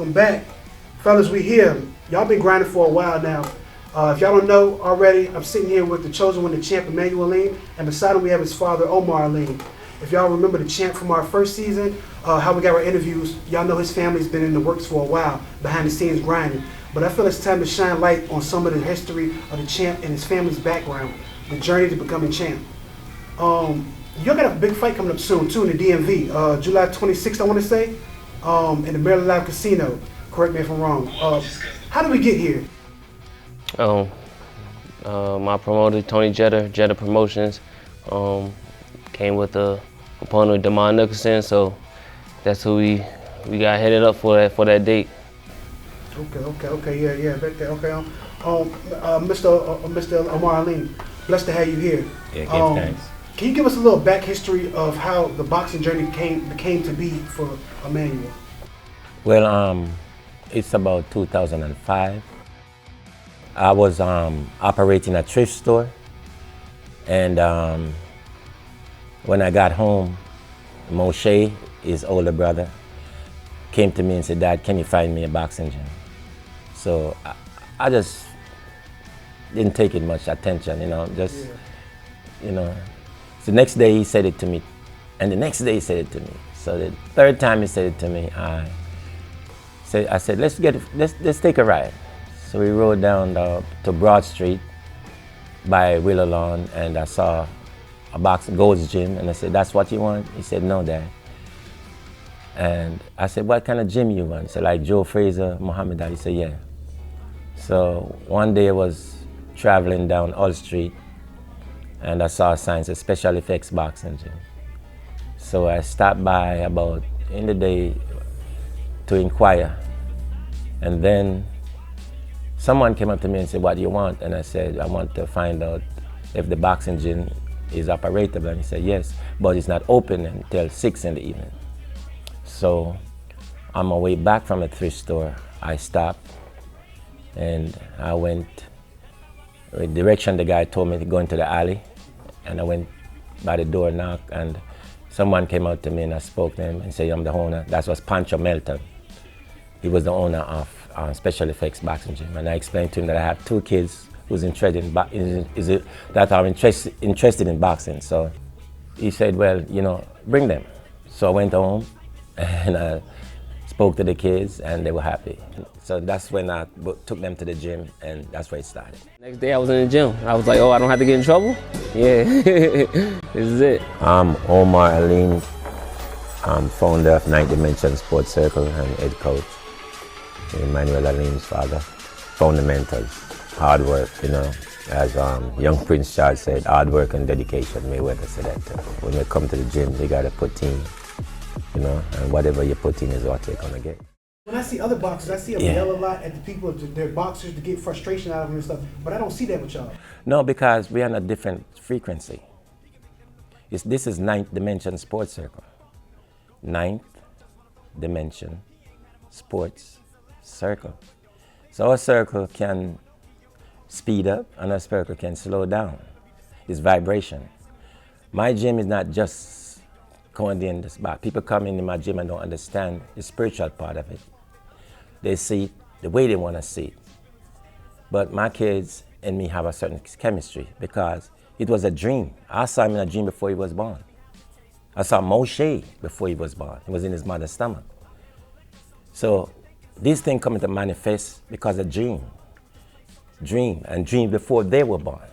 welcome back. Fellas, we here. Y'all been grinding for a while now. If y'all don't know already, I'm sitting here with the chosen one, the champ, Immanuwel, and beside him we have his father, Omar and. If y'all remember the champ from our first season, how we got our interviews, y'all know his family's been in the works for a while, behind the scenes grinding. But I feel it's time to shine light on some of the history of the champ and his family's background, the journey to becoming champ. Y'all got a big fight coming up soon too in the DMV, July 26th I want to say, in the Maryland Live Casino. Correct me if I'm wrong. How did we get here? My promoter, Tony Jetta Promotions, came with a opponent, Demar Nicholson, so that's who we got headed up for that date. Okay, yeah, back there. Okay, Mr. Omar and, blessed to have you here. Yeah, thanks. Can you give us a little back history of how the boxing journey became to be for Immanuwel? Well, it's about 2005. I was operating a thrift store, and when I got home, Moshe, his older brother, came to me and said, "Dad, can you find me a boxing gym?" So I just didn't take it much attention, So the next day he said it to me, and the next day he said it to me. So the third time he said it to me, I said, let's take a ride. So we rode down to Broad Street by Willow Lawn, and I saw a Gold's Gym, and I said, "That's what you want?" He said, "No, Dad." And I said, "What kind of gym you want?" He said, "Like Joe Frazier, Muhammad Ali." He said, "Yeah." So one day I was traveling down Hull Street, and I saw a sign that said Special Effects Boxing Gym. So I stopped by about in the day to inquire, and then someone came up to me and said, "What do you want?" And I said, "I want to find out if the boxing gym is operatable." And he said, "Yes, but it's not open until 6 in the evening." So on my way back from the thrift store, I stopped and I went the direction the guy told me to go into the alley, and I went by the door, knocked, and someone came out to me and I spoke to him and said, "I'm the owner." That was Pancho Melton. He was the owner of Special Effects Boxing Gym, and I explained to him that I have 2 kids who's interested interested in boxing. So he said, "Well, bring them." So I went home and I spoke to the kids, and they were happy. So that's when I took them to the gym, and that's where it started. Next day I was in the gym. I was like, "Oh, I don't have to get in trouble?" Yeah, this is it. I'm Omar and I'm founder of 9th Dimension Sports Circle and head coach. Emmanuel Alim's father. Fundamentals, hard work, as young Prince Charles said, hard work and dedication. Mayweather said that too. When you come to the gym, you gotta put in, and whatever you put in is what you're gonna get. When I see other boxers, I see them yell a lot at the people, their boxers, to get frustration out of them and stuff, but I don't see that with y'all. No, because we're on a different frequency. This is 9th Dimension Sports Circle. 9th Dimension Sports Circle. So our circle can speed up and our circle can slow down. It's vibration. My gym is not just going in this back. People come into my gym and don't understand the spiritual part of it. They see it the way they want to see it. But my kids and me have a certain chemistry because it was a dream. I saw him in a dream before he was born. I saw Moshe before he was born. He was in his mother's stomach. So these things come to manifest because of dream before they were born.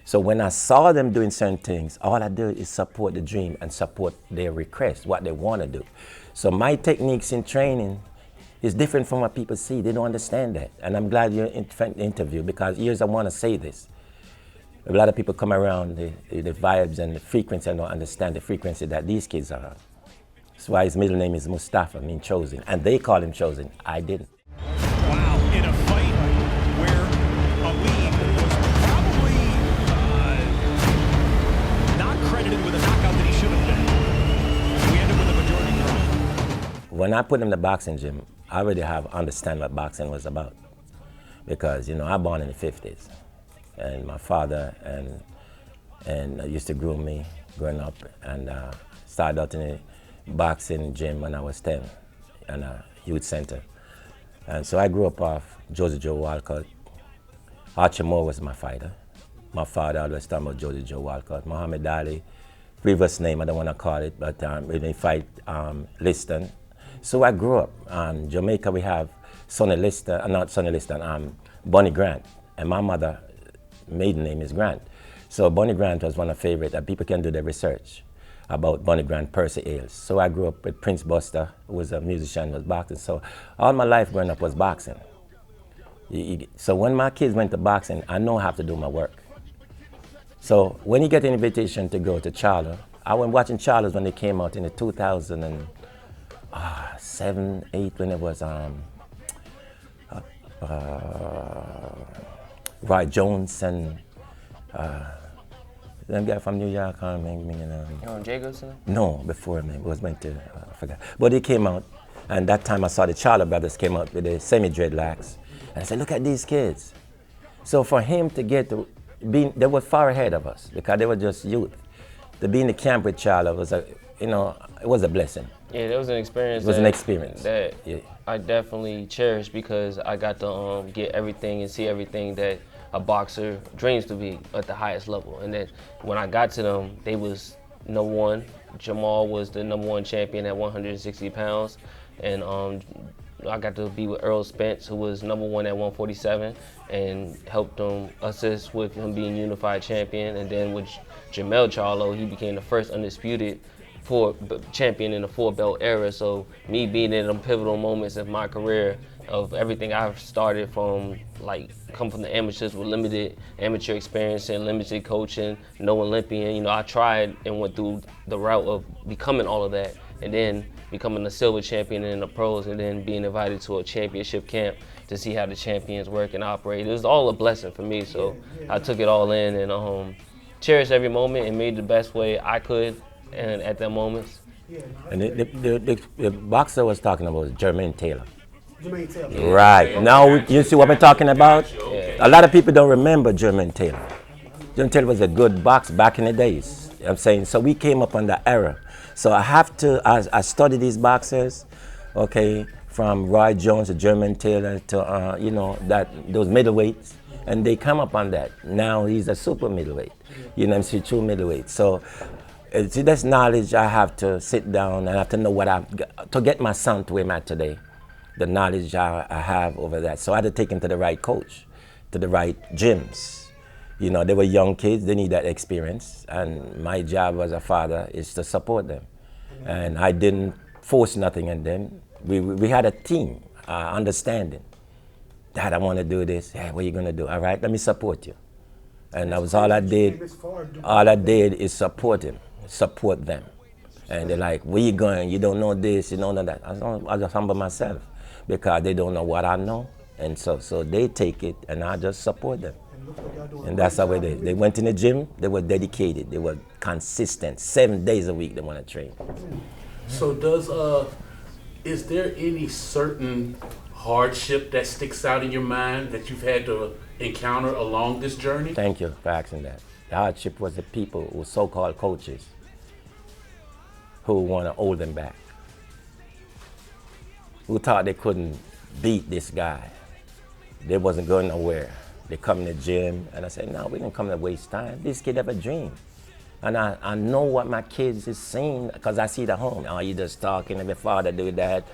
So when I saw them doing certain things, all I do is support the dream and support their request, what they want to do. So my techniques in training is different from what people see. They don't understand that. And I'm glad you're in the interview because years I want to say this. A lot of people come around the vibes and the frequency and don't understand the frequency that these kids are on. That's why his middle name is Mustafa, meaning chosen. And they call him chosen. I didn't. Wow, in a fight where Alim was probably not credited with a knockout that he should have been. We ended with a majority draw. When I put him in the boxing gym, I already understand what boxing was about. Because, I was born in the 50s. And my father and used to groom me growing up, and started out in a boxing gym when I was 10. And Youth Center. And so I grew up off Josie Joe Walcott. Archie Moore was my fighter. My father always talking about Josie Joe Walcott. Muhammad Ali, previous name, I don't want to call it, but when they fight Liston. So I grew up. Jamaica, we have Sonny Liston, not Sonny Liston, Bonnie Grant. And my mother, maiden name is Grant. So Bonnie Grant was one of the favorite, and people can do their research about Bonnie Grant, Percy Ailes. So I grew up with Prince Buster, who was a musician, was boxing. So all my life growing up was boxing. So when my kids went to boxing, I know I have to do my work. So when you get an invitation to go to Charlo, I went watching Charlos when they came out in the 2007, 8, when it was Roy Jones and that guy from New York, Jacobson? No, before me. It was meant to, I forgot. But they came out, and that time I saw the Charlo brothers came out with the semi-dreadlocks. And I said, look at these kids. So for him to get to be, they were far ahead of us because they were just youth. To be in the camp with Charlo was it was a blessing. Yeah, it was an experience. It was an experience. That I definitely cherish because I got to get everything and see everything that a boxer dreams to be at the highest level. And that when I got to them, they was number one. Jamal was the number one champion at 160 pounds. And I got to be with Earl Spence, who was number one at 147, and helped him assist with him being unified champion. And then with Jamel Charlo, he became the first undisputed champion in the 4-belt era. So me being in them pivotal moments of my career, of everything I've started from, like, come from the amateurs with limited amateur experience and limited coaching, no Olympian. I tried and went through the route of becoming all of that, and then becoming a silver champion in the pros, and then being invited to a championship camp to see how the champions work and operate. It was all a blessing for me, so I took it all in and cherished every moment and made the best way I could and at that moment. And the boxer was talking about was Jermaine Taylor. Jermaine Taylor. Right. Now, you see what I'm talking about? A lot of people don't remember Jermaine Taylor. Jermaine Taylor was a good boxer back in the days. You know what I'm saying? So we came up on that era. So I have to, I study these boxers, okay, from Roy Jones to Jermaine Taylor to, those middleweights, and they come up on that. Now he's a super middleweight, MC true middleweight. So see, that's knowledge I have to sit down and I have to know to get my son to where I'm at today, the knowledge I have over that. So I had to take him to the right coach, to the right gyms. They were young kids, they need that experience. And my job as a father is to support them. And I didn't force nothing on them. We had a team, understanding. Dad, I want to do this. Hey, what are you going to do? All right, let me support you. And that was all I did. All I did is support them. And they're like, where you going? You don't know this, you don't know that. I just humble myself because they don't know what I know. And so they take it and I just support them. And that's how they went in the gym, they were dedicated, they were consistent. 7 days a week they want to train. So is there any certain hardship that sticks out in your mind that you've had to encounter along this journey? Thank you for asking that. The hardship was the people who so-called coaches who want to hold them back, who thought they couldn't beat this guy. They wasn't going nowhere. They come in the gym, and I said, no, we didn't come to waste time. This kid have a dream. And I know what my kids is seeing, because I see it at home. Oh, you just talking, and my father do that.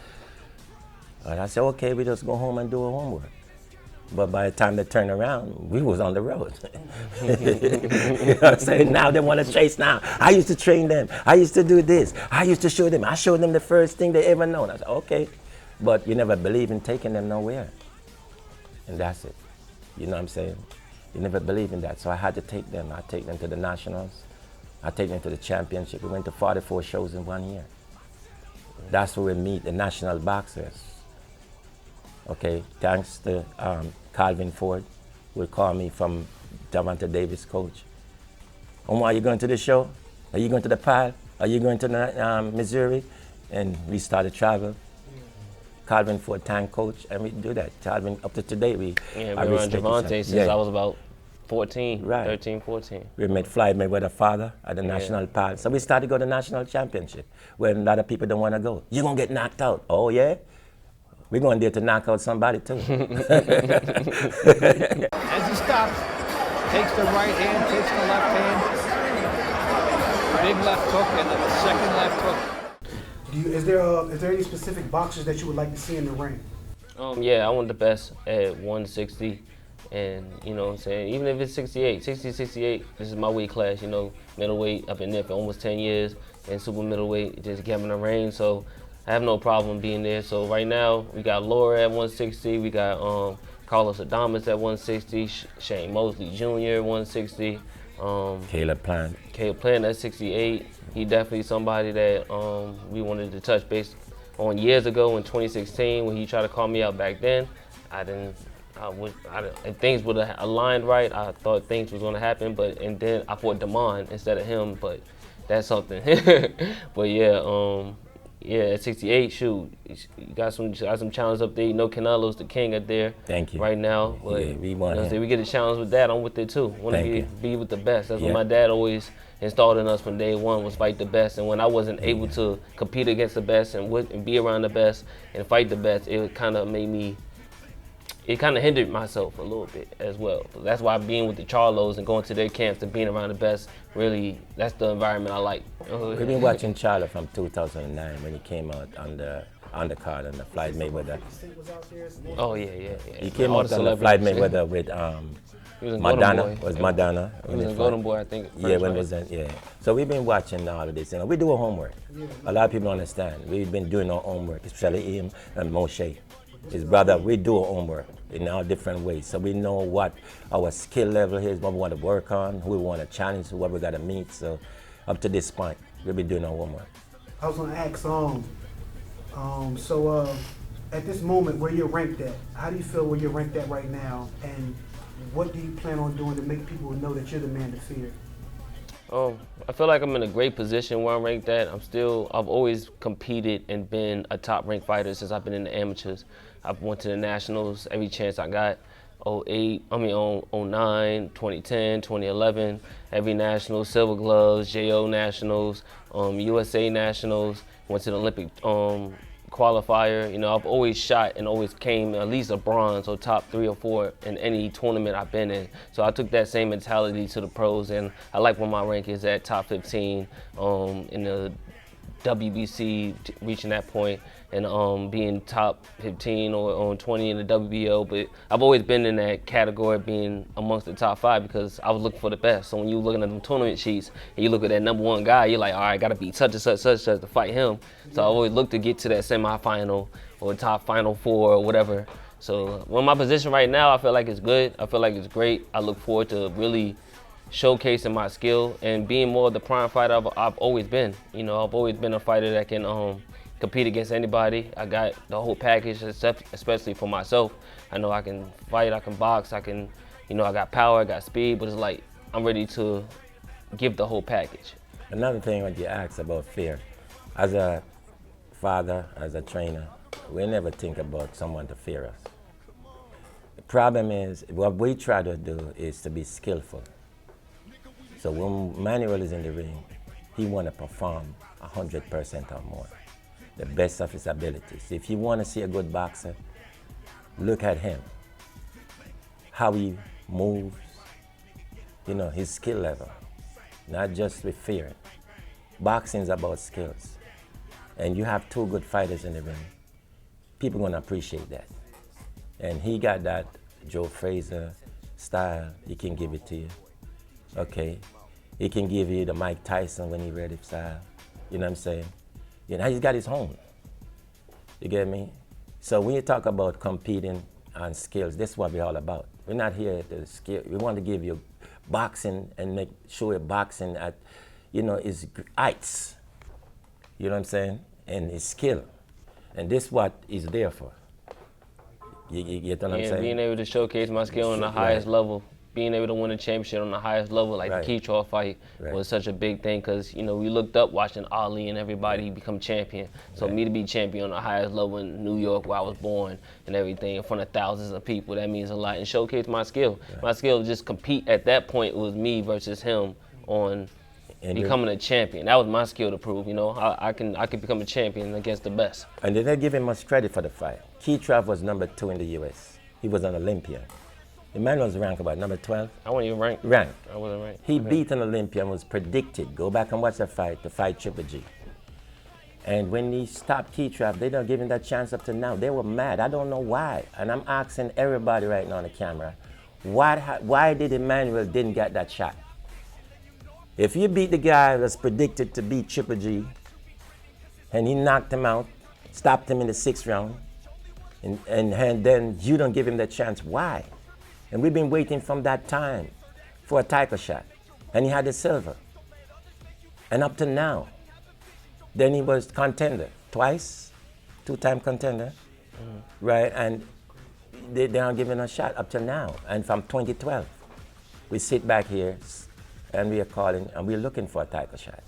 And I said, okay, we just go home and do our homework. But by the time they turn around, we was on the road. You know what I'm saying? Now they want to chase now. I used to train them. I used to do this. I used to show them. I showed them the first thing they ever known. I said, okay. But you never believe in taking them nowhere. And that's it. You know what I'm saying? You never believe in that. So I had to take them. I take them to the nationals. I take them to the championship. We went to 44 shows in 1 year. That's where we meet the national boxers. Okay, thanks to Calvin Ford, who would call me from Davante Davis' coach. Omar, are you going to the show? Are you going to the pile? Are you going to Missouri? And we started travel. Calvin Ford, tank coach, and we do that. Calvin, up to today, we been around Javante since I was about 14, right. 13, 14. We met Floyd Mayweather father at the national pile. So we started to go to the national championship, where a lot of people don't want to go. You're going to get knocked out. Oh, yeah? We're going there to knock out somebody too. As he stops, takes the right hand, takes the left hand. Big left hook and then the second left hook. Is there any specific boxers that you would like to see in the ring? Yeah, I want the best at 160. And, you know what I'm saying, even if it's 68, 68, this is my weight class, you know, middleweight. I've been there for almost 10 years, and super middleweight, just Kevin the reign, so I have no problem being there. So right now, we got Laura at 160, we got Carlos Adames at 160, Shane Mosley Jr. 160. Caleb Plant at 68. He definitely somebody that we wanted to touch base on years ago in 2016 when he tried to call me out back then. If things would have aligned right, I thought things was gonna happen, and then I fought Damon instead of him, but that's something. But yeah, at 68, shoot, you got some challenges up there. You know, Canelo's the king up there. Thank you. Right now, but yeah, we want we get a challenge with that. I'm with it too. Want to be with the best. That's what my dad always installed in us from day one, was fight the best. And when I wasn't able to compete against the best and be around the best and fight the best, it kind of made me. It kind of hindered myself a little bit as well. But that's why being with the Charlos and going to their camps and being around the best, really, that's the environment I like. We've been watching Charlo from 2009 when he came out on the card on the Floyd Mayweather. Oh yeah. He came out on the Floyd Mayweather with Madonna. Was Madonna? He was in Golden Boy, I think. Yeah, when was that? Yeah. So we've been watching all of this. You know, we do our homework. A lot of people don't understand. We've been doing our homework, especially him and Moshe, his brother. We do our homework in all different ways, so we know what our skill level is, what we want to work on, who we want to challenge, what we got to meet. So up to this point, we've been doing our homework. I was going to ask, at this moment, where you're ranked at, how do you feel where you're ranked at right now, and what do you plan on doing to make people know that you're the man to fear? I feel like I'm in a great position where I'm ranked at. I've always competed and been a top ranked fighter since I've been in the amateurs. I've went to the nationals every chance I got. 09, 2010, 2011, every national, Silver Gloves, JO nationals, USA nationals, went to the Olympic qualifier. You know, I've always shot and always came at least a bronze or top 3 or 4 in any tournament I've been in. So I took that same mentality to the pros, and I like where my rank is at, top 15 in the WBC, reaching that point, and being top 15 or 20 in the WBO. But I've always been in that category, being amongst the top 5, because I was looking for the best. So when you're looking at them tournament sheets and you look at that #1 guy, you're like, all right, gotta beat such and such to fight him. So I always look to get to that semifinal or top final 4 or whatever. So when my position right now, I feel like it's good. I feel like it's great. I look forward to really showcasing my skill and being more of the prime fighter I've always been. You know, I've always been a fighter that can compete against anybody. I got the whole package, especially for myself. I know I can fight, I can box, I can, you know, I got power, I got speed, but it's like I'm ready to give the whole package. Another thing when you ask about fear, as a father, as a trainer, we never think about someone to fear us. The problem is, what we try to do is to be skillful. So when Immanuwel is in the ring, he want to perform 100% or more, the best of his abilities. If you want to see a good boxer, look at him, how he moves, you know, his skill level, not just with fear. Boxing is about skills. And you have 2 good fighters in the ring, people going to appreciate that. And he got that Joe Frazier style, he can give it to you. Okay, he can give you the Mike Tyson when he ready style. You know what I'm saying? You know, he's got his own. You get me? So when you talk about competing on skills, this is what we're all about. We're not here to skill. We want to give you boxing and show you boxing at, you know, his heights. You know what I'm saying? And his skill. And this is what he's there for. You get what I'm saying? Being able to showcase my skill on the highest level. Being able to win a championship on the highest level, like the Keetraw fight, was such a big thing, because, you know, we looked up watching Ali and everybody become champion. So me to be champion on the highest level in New York, where I was born, and everything, in front of thousands of people, that means a lot. And showcase my skill. My skill, just compete at that point, it was me versus him on And becoming a champion. That was my skill to prove. You know, I can become a champion against the best. And they didn't give him much credit for the fight. Keith was number 2 in the U.S. He was an Olympian. Emmanuel was ranked about number 12. I wasn't even ranked. Ranked. I wasn't ranked. He beat an Olympian, was predicted. Go back and watch the fight, to fight Triple G. And when he stopped Keith, they don't give him that chance up to now. They were mad. I don't know why. And I'm asking everybody right now on the camera, why did Emmanuel didn't get that shot? If you beat the guy that's predicted to beat Triple G, and he knocked him out, stopped him in the 6th round, and then you don't give him that chance, why? And we've been waiting from that time for a title shot. And he had the silver. And up to now, then he was contender twice, 2-time contender, right? And they aren't giving a shot up to now. And from 2012, we sit back here and we are calling and we're looking for a title shot.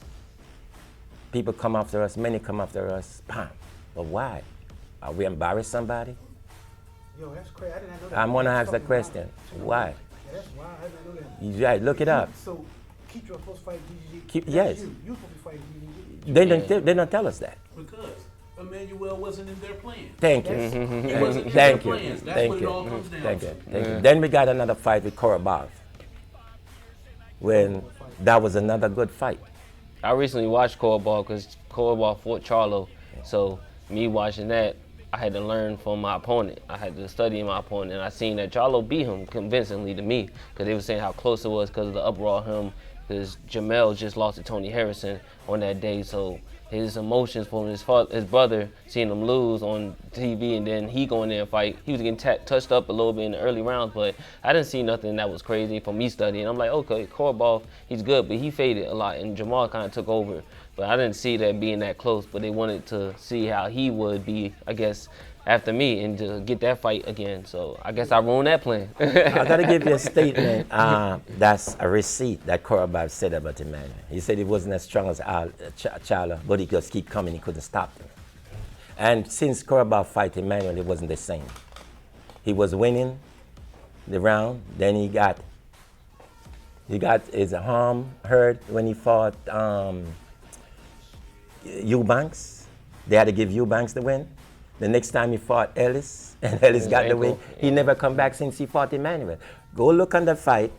People come after us, many come after us, bam. But why? Are we embarrassed somebody? Yo, that's crazy. I didn't know that. I want to ask the question. Why? Yeah, that's why I didn't know that. You right, look it up. So, Keith was supposed to fight DDG. Yes. You supposed to fight DDG. They don't tell us that. Because Emmanuel wasn't in their plans. Thank you. He wasn't in Thank their you. plans. That's Thank what it all you. comes down Thank to. you. Thank you. Then we got another fight with Korobov. When that was another good fight. I recently watched Korobov because Korobov fought Charlo. So me watching that, I had to learn from my opponent. I had to study my opponent, and I seen that Charlo beat him convincingly to me because they were saying how close it was because of the uproar of him. Because Jamel just lost to Tony Harrison on that day, so his emotions from his brother seeing him lose on TV, and then he going there and fight. He was getting touched up a little bit in the early rounds, but I didn't see nothing that was crazy from me studying. I'm like, okay, Korobov, he's good, but he faded a lot, and Jamal kind of took over. But I didn't see that being that close, but they wanted to see how he would be, I guess, after me and to get that fight again. So I guess I ruined that plan. I got to give you a statement. That's a receipt that Korobov said about Emmanuel. He said he wasn't as strong as Charlo, but he just keep coming. He couldn't stop him. And since Korobov fight Emmanuel, it wasn't the same. He was winning the round. Then he got his arm hurt when he fought Eubanks. They had to give Eubanks the win. The next time he fought Ellis, and Ellis got the win, he never come back since he fought Emmanuel. Go look on the fight,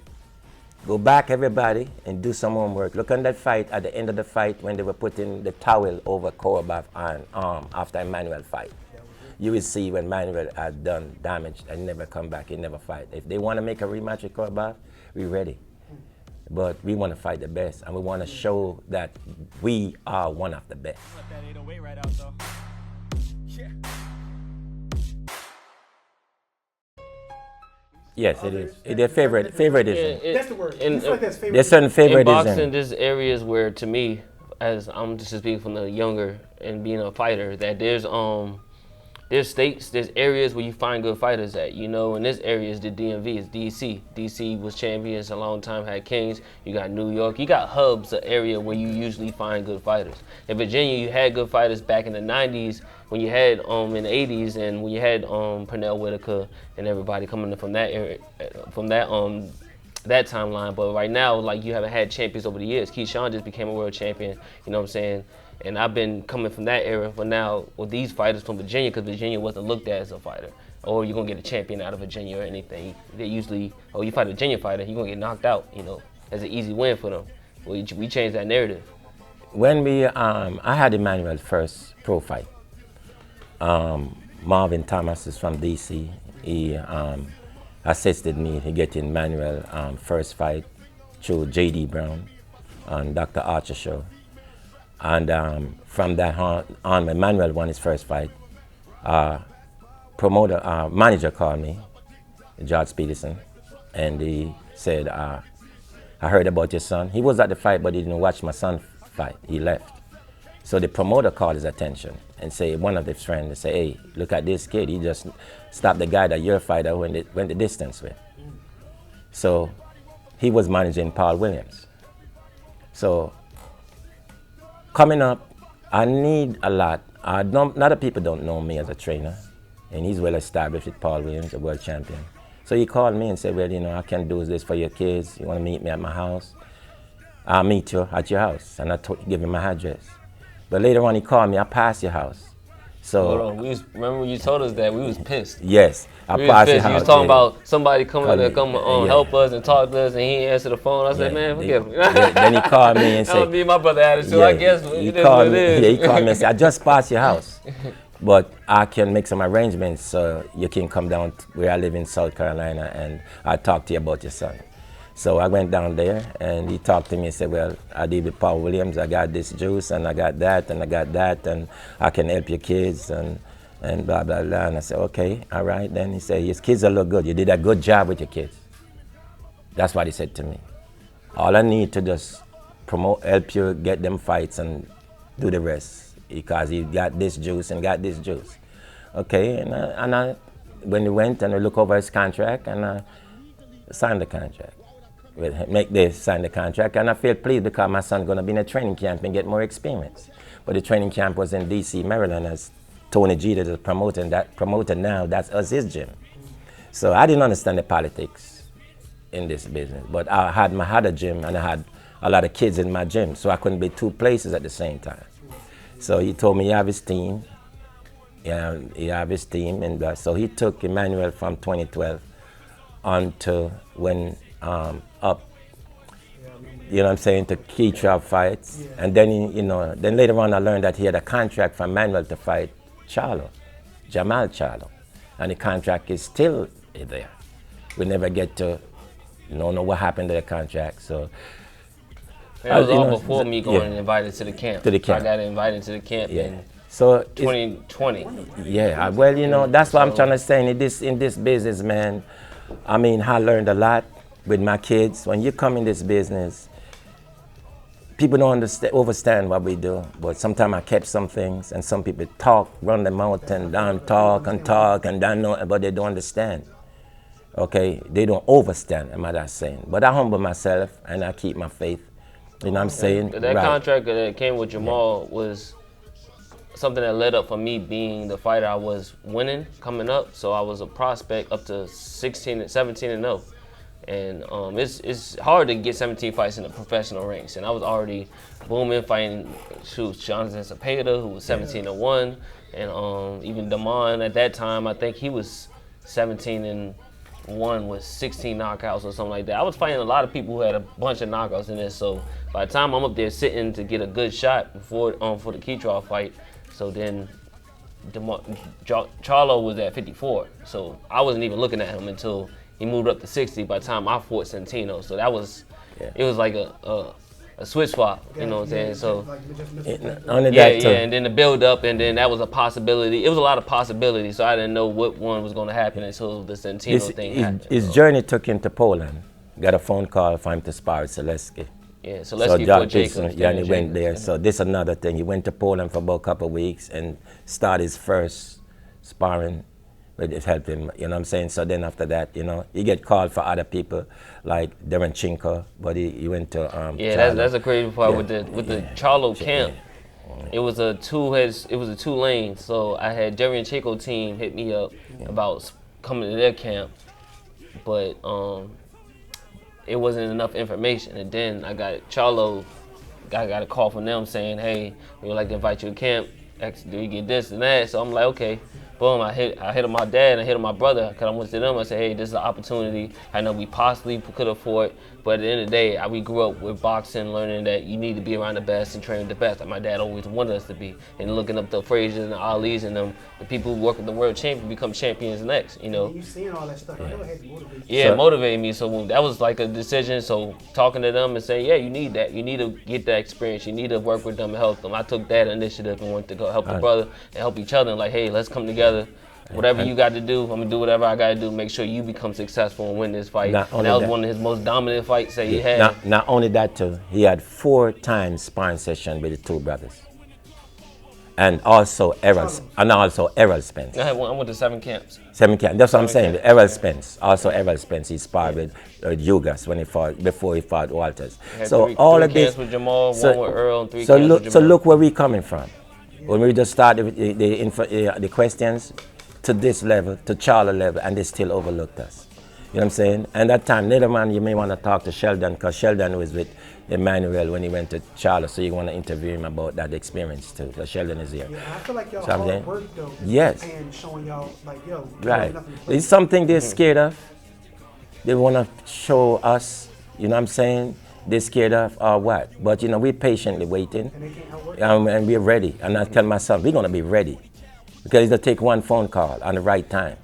go back everybody, and do some homework. Look on that fight at the end of the fight when they were putting the towel over Korobov's arm after Emmanuel fight. You will see when Emmanuel had done damage and never come back, he never fight. If they want to make a rematch with Korobov, we're ready. But we want to fight the best, and we want to show that we are one of the best. Let that 808 right out though. Yeah. Yes, it is. It's their favoritism. That's the word. And- You feel like that's favorite. There's certain In favoritism. boxing, there's areas where, to me, as I'm just speaking from the younger and being a fighter, that there's states, there's areas where you find good fighters at. You know, in this area is the DMV, it's DC. DC was champions a long time, had kings. You got New York. You got hubs, an area where you usually find good fighters. In Virginia, you had good fighters back in the 90s, when you had in the 80s, and when you had Pernell Whitaker and everybody coming from that area, from that timeline. But right now, like, you haven't had champions over the years. Keyshawn just became a world champion. You know what I'm saying? And I've been coming from that era, but now with these fighters from Virginia, because Virginia wasn't looked at as a fighter, or you're gonna get a champion out of Virginia or anything. They usually, oh, you fight a Virginia fighter, you're gonna get knocked out. You know, as an easy win for them. We changed that narrative. When I had Emmanuel's first pro fight. Marvin Thomas is from DC. He assisted me in getting Emmanuel first fight through J.D. Brown on Dr. Archer show. And from that on, Emmanuel won his first fight. Manager called me, George Peterson, and he said, I heard about your son. He was at the fight, but he didn't watch my son fight. He left. So the promoter called his attention and say, one of his friends, say, hey, look at this kid. He just stopped the guy that your fighter went the distance with. So he was managing Paul Williams. So coming up, I need a lot. A lot of people don't know me as a trainer, and he's well established with Paul Williams, a world champion. So he called me and said, well, you know, I can do this for your kids. You want to meet me at my house? I'll meet you at your house. And I give him my address. But later on, he called me, I passed your house. So, Hold on. Remember when you told us that, we was pissed. yes, I We was passed your pissed. house. You was talking yeah. about somebody coming to come Yeah. help us and talk to us, and he didn't answer the phone. I said, man, forgive me. Then he called me and That would said, be my brother attitude. I guess he it is called what me, it is. yeah, he called me and said, I just passed your house, but I can make some arrangements so you can come down where I live in South Carolina and I'll talk to you about your son. So I went down there and he talked to me and said, well, I deal with Paul Williams, I got this juice and I got that and I got that and I can help your kids and blah, blah, blah. And I said, okay, all right. Then he said, your kids will look good. You did a good job with your kids. That's what he said to me. All I need to just help you get them fights and do the rest because he got this juice and got this juice. Okay, and I when he went and we look over his contract and I signed the contract. Sign the contract and I feel pleased because my son's going to be in a training camp and get more experience. But the training camp was in D.C., Maryland, as Tony Jeter is promoting now. That's his gym. So I didn't understand the politics in this business. But I had a gym and I had a lot of kids in my gym, so I couldn't be two places at the same time. So he told me he have his team. Yeah, he have his team, and so he took Immanuwel from 2012 on to when up, you know what I'm saying, to key trap fights. Yeah. And then, then later on I learned that he had a contract from Immanuwel to fight Jamal Charlo. And the contract is still there. We never get to, know what happened to the contract. So that was all before me going and invited to the camp. To the camp. I got invited to the camp in so 2020. Yeah, well, that's what I'm trying to say in this business, man. I mean, I learned a lot with my kids. When you come in this business, people don't understand what we do, but sometimes I catch some things, and some people run their mouth and talk, and don't know, but they don't understand. Okay, they don't understand, am I not saying? But I humble myself and I keep my faith. You know what I'm saying? That contract that came with Jamal was something that led up for me being the fighter I was winning coming up. So I was a prospect up to 17 and 0. And it's hard to get 17 fights in the professional ranks. And I was already booming, fighting Jonathan Cepeda, who was 17 and 1. And even Damon at that time, I think he was 17 and 1 with 16 knockouts or something like that. I was fighting a lot of people who had a bunch of knockouts in this. So by the time I'm up there sitting to get a good shot before for the Keytraw fight, so then Charlo was at 54. So I wasn't even looking at him until he moved up to 60 by the time I fought Santino. So that was, it was like a switch swap, you know what I'm saying? So and then the build up, and then that was a possibility. It was a lot of possibilities, so I didn't know what one was going to happen until the Santino thing happened. His journey took him to Poland. Got a phone call for him to spar with Zaleski. Yeah, Zaleski fought Jacobs. Yeah, and he went there. So this is another thing. He went to Poland for about a couple of weeks and started his first sparring. But it helped him, you know what I'm saying? So then after that, he get called for other people like Darren Chinko, but he went to that's a crazy part with the Charlo camp. It was a two lane. So I had Darren Chinko team hit me up about coming to their camp, but it wasn't enough information. And then I got Charlo, I got a call from them saying, hey, we would like to invite you to camp. Do you get this and that? So I'm like, okay. Boom, I hit on my dad and I hit on my brother because I went to them. I said, hey, this is an opportunity I know we possibly could afford, but at the end of the day, we grew up with boxing, learning that you need to be around the best and train with the best. Like my dad always wanted us to be. And looking up the Frazier's and the Ali's and them, the people who work with the world champion become champions next, And you seeing all that stuff, I know it had to motivate you. Yeah, it motivated me. So that was like a decision. So talking to them and saying, yeah, you need that. You need to get that experience. You need to work with them and help them. I took that initiative and went to go help the brother and help each other. And like, hey, let's come together. Whatever you got to do, I'm going to do whatever I got to do to make sure you become successful and win this fight. And that was one of his most dominant fights that he had. Not only that, too, he had 4 times sparring session with the two brothers. And also Errol Spence. I went to 7 camps. 7 camps, that's what I'm saying. Errol Spence, he sparred with Yugas before he fought Walters. So all of this. 3 camps with Jamal, 1 with Earl, and 3 camps with Jamal. So look where we coming from. When we just started the questions, to this level, to Charlo level, and they still overlooked us. You know what I'm saying? And that time, later on, you may want to talk to Sheldon, because Sheldon was with Immanuwel when he went to Charlotte, so you want to interview him about that experience too. So Sheldon is here. Yeah, I feel like y'all So I'm hard saying- work though. Yes. And showing y'all like, yo, Right. nothing to play It's something they're scared of. They want to show us, you know what I'm saying? They're scared of or what? But, you know, we're patiently waiting. and they can't outwork. And we're ready. And I tell myself, we're going to be ready. Because it'll take one phone call on the right time.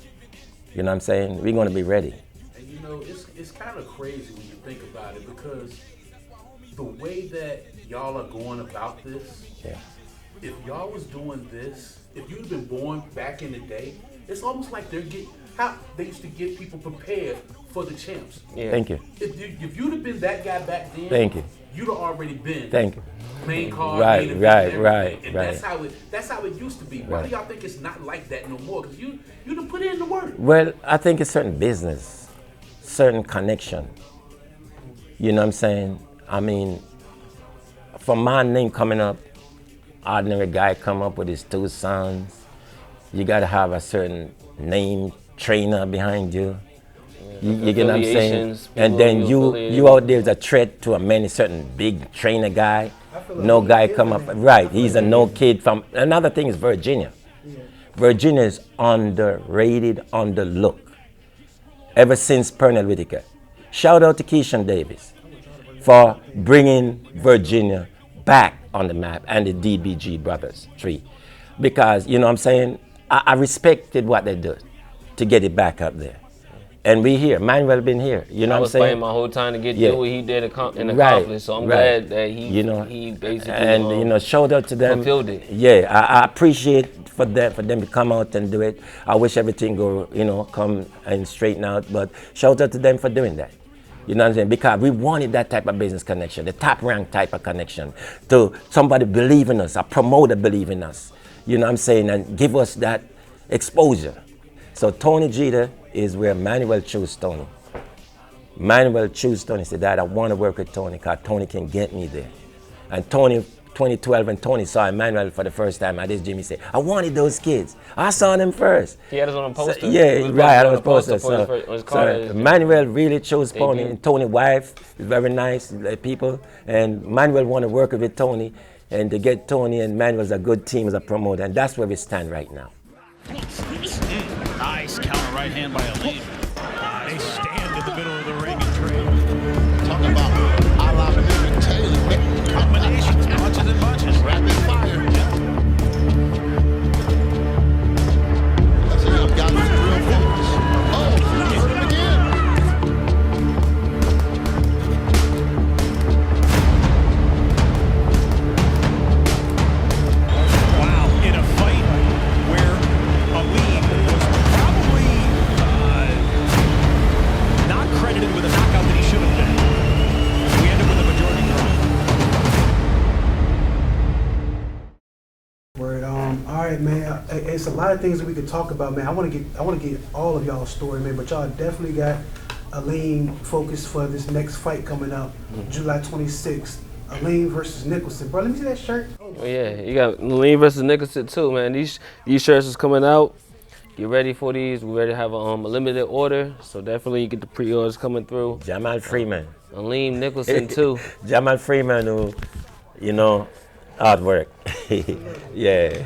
You know what I'm saying? We're going to be ready. And you know, it's kind of crazy when you think about it, because the way that y'all are going about this, Yeah. if y'all was doing this, if you'd have been born back in the day, it's almost like how they used to get people prepared for the champs. Yeah. Thank you. If you'd have been that guy back then, Thank you. you'd have already been Thank you. main card, Right, main event, right, and everything. right, And right. that's how it used to be. Why Right. do y'all think it's not like that no more? Because you done put in the work. Well, I think it's certain business, certain connection. You know what I'm saying? I mean, for my name coming up, ordinary guy come up with his 2 sons, you got to have a certain name trainer behind you. You get what I'm saying? Affiliations, And people then you affiliate you with. out there is a threat to a many certain big trainer guy. I feel like No he guy is come a up, man. right, he's a no kid from, another thing is Virginia. Virginia is underrated, underlooked. Ever since Pernell Whitaker. Shout out to Keishan Davis for bringing Virginia back on the map, and the DBG brothers tree. Because, you know what I'm saying, I respected what they did to get it back up there. And we here, Manuel been here, you know I what I'm was saying? fighting my whole time to get Yeah. do what he did and Right, accomplish. So I'm right. glad that he basically and you know, shout out to them. fulfilled it. Yeah, I appreciate for them to come out and do it. I wish everything go, you know, come and straighten out. But shout out to them for doing that. You know what I'm saying? Because we wanted that type of business connection, the top rank type of connection, to somebody believe in us, a promoter believe in us. You know what I'm saying? And give us that exposure. So Tony Jeter is where Manuel chose Tony. Manuel chose Tony. He said, Dad, I want to work with Tony because Tony can get me there. And Tony, 2012, when Tony saw Emmanuel for the first time at this gym, he said, I wanted those kids. I saw them first. He had us on a poster. So, yeah, He was right, I on was a poster posted. for So, his card. Emmanuel really chose Tony. Debut. And Tony's wife is very nice people. And Emmanuel want to work with Tony. And to get Tony and Emmanuel's a good team as a promoter. And that's where we stand right now. Nice counter right hand by Aleem. They stand in the middle of the ring and trade. Talk about a la Mary Taylor. Combinations, punches and bunches. Rapid fire. That's it. Got him real focus. Oh, hurt him again. Wow, in a fight where Aleem was probably not credited with a knockout that he should have been. We ended with a majority draw. Word. All right, man. It's a lot of things that we could talk about, man. I want to get all of y'all's story, man. But y'all definitely got Aleem focused for this next fight coming up, July 26th. Aleem versus Nicholson. Bro, let me see that shirt. Oh, Oh, yeah, you got Aleem versus Nicholson too, man. These shirts is coming out. Get ready for these. We're ready to have a limited order, so definitely you get the pre-orders coming through. Jamal Freeman. Aleem Nicholson too. Jamal Freeman, who, you know, hard work. Yeah,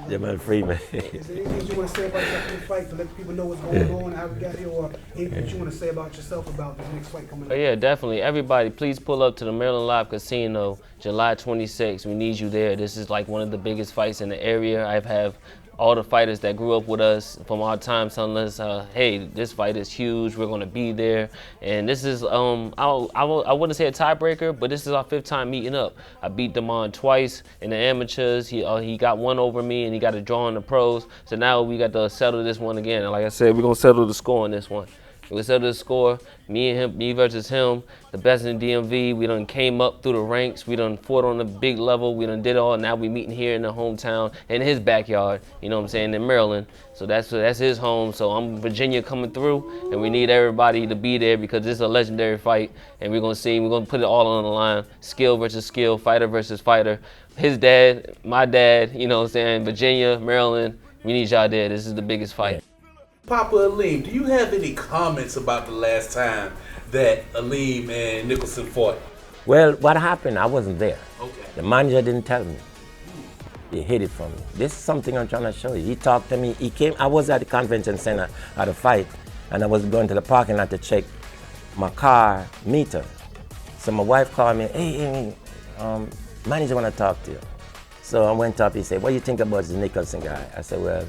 Jamal Freeman. is there anything you want to say about this next fight to let people know what's going on, how we got here, or anything that you want to say about yourself about this next fight coming Oh up? yeah, definitely. Everybody, please pull up to the Maryland Live Casino, July 26th. We need you there. This is like one of the biggest fights in the area. I have all the fighters that grew up with us from our time telling us, hey, this fight is huge. We're going to be there. And this is, I wouldn't say a tiebreaker, but this is our 5th time meeting up. I beat Damon twice in the amateurs. He got one over me, and he got a draw in the pros. So now we got to settle this one again. And like I said, we're going to settle the score on this one. We settled the score, me versus him, the best in the DMV. We done came up through the ranks. We done fought on the big level. We done did all. Now we meeting here in the hometown, in his backyard, you know what I'm saying, in Maryland. So that's his home. So I'm Virginia coming through, and we need everybody to be there because this is a legendary fight. And we're going to put it all on the line. Skill versus skill, fighter versus fighter. His dad, my dad, you know what I'm saying, Virginia, Maryland. We need y'all there. This is the biggest fight. Papa Aleem, do you have any comments about the last time that Aleem and Nicholson fought? Well, what happened, I wasn't there. Okay. The manager didn't tell me. He hid it from me. This is something I'm trying to show you. He talked to me. He came. I was at the convention center at a fight, and I was going to the parking lot to check my car meter. So my wife called me. Hey, manager want to talk to you. So I went up. He said, "What do you think about this Nicholson guy?" I said, "Well,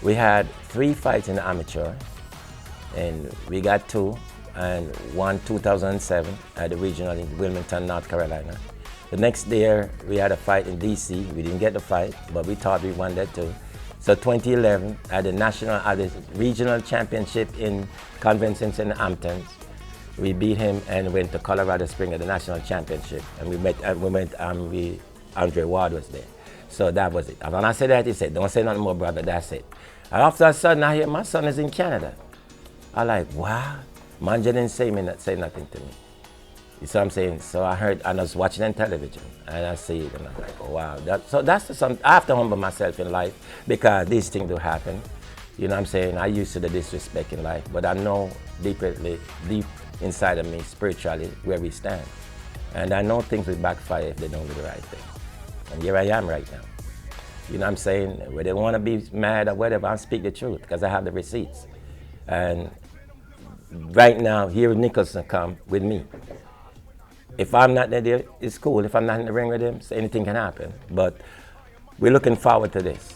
we had 3 fights in the amateur, and we got 2, and one 2007 at the regional in Wilmington, North Carolina. The next year, we had a fight in DC. We didn't get the fight, but we thought we won that too. So 2011, at the regional championship in Convention Center Hamptons, we beat him and went to Colorado Springs at the national championship. And Andre Ward was there. So that was it. And when I said that, he said, "Don't say nothing more, brother, that's it." And after a sudden, I hear my son is in Canada. I like, wow, manager didn't say nothing to me. You see what I'm saying? So I heard, and I was watching on television, and I see it, and I'm like, oh, wow. I have to humble myself in life, because these things do happen. You know what I'm saying? I used to the disrespect in life, but I know deep inside of me, spiritually, where we stand. And I know things will backfire if they don't do the right thing. And here I am right now. You know what I'm saying? Whether they want to be mad or whatever, I'll speak the truth, because I have the receipts. And right now, here Nicholson come with me. If I'm not there, it's cool. If I'm not in the ring with him, so anything can happen. But we're looking forward to this.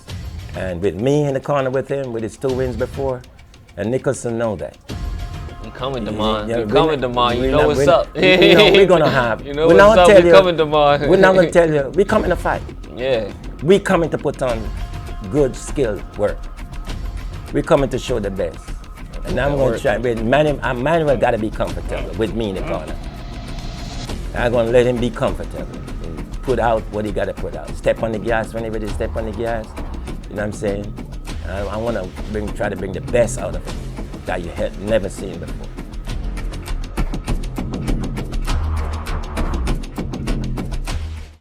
And with me in the corner with him, with his 2 wins before, and Nicholson know that. You coming, Damon. Yeah, you coming, Damon. You know what's up. We're going to have. You know what's up. You coming, Damon. We're not going to tell you. We're coming to fight. Yeah. We're coming to put on good, skilled work. We're coming to show the best. And I'm going to try. Immanuwel got to be comfortable with me in the corner. I'm going to let him be comfortable and put out what he got to put out. Step on the gas whenever they step on the gas. You know what I'm saying? I want to try to bring the best out of him that you had never seen before.